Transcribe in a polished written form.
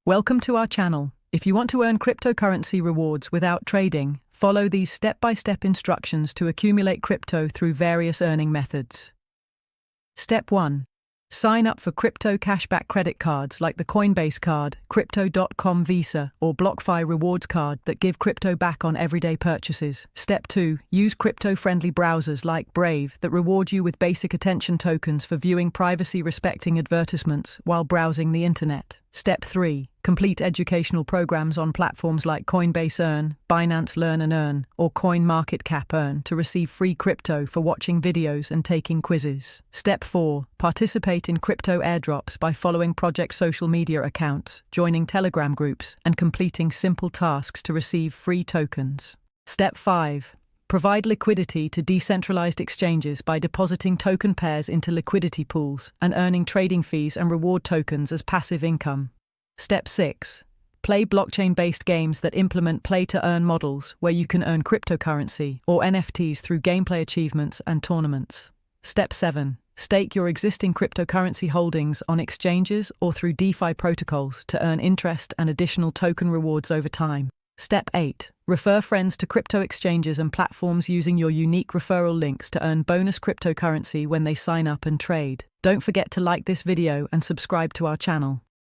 Welcome to our channel. If you want to earn cryptocurrency rewards without trading, follow these step-by-step instructions to accumulate crypto through various earning methods. Step 1. Sign up for crypto cashback credit cards like the Coinbase card, Crypto.com Visa, or BlockFi rewards card that give crypto back on everyday purchases. Step 2. Use crypto-friendly browsers like Brave that reward you with basic attention tokens for viewing privacy-respecting advertisements while browsing the internet. Step 3. Complete educational programs on platforms like Coinbase Earn, Binance Learn and Earn, or CoinMarketCap Earn to receive free crypto for watching videos and taking quizzes. Step 4. Participate in crypto airdrops by following project social media accounts, joining Telegram groups, and completing simple tasks to receive free tokens. Step 5. Provide liquidity to decentralized exchanges by depositing token pairs into liquidity pools and earning trading fees and reward tokens as passive income. Step 6. Play blockchain-based games that implement play-to-earn models where you can earn cryptocurrency or NFTs through gameplay achievements and tournaments. Step 7. Stake your existing cryptocurrency holdings on exchanges or through DeFi protocols to earn interest and additional token rewards over time. Step 8. Refer friends to crypto exchanges and platforms using your unique referral links to earn bonus cryptocurrency when they sign up and trade. Don't forget to like this video and subscribe to our channel.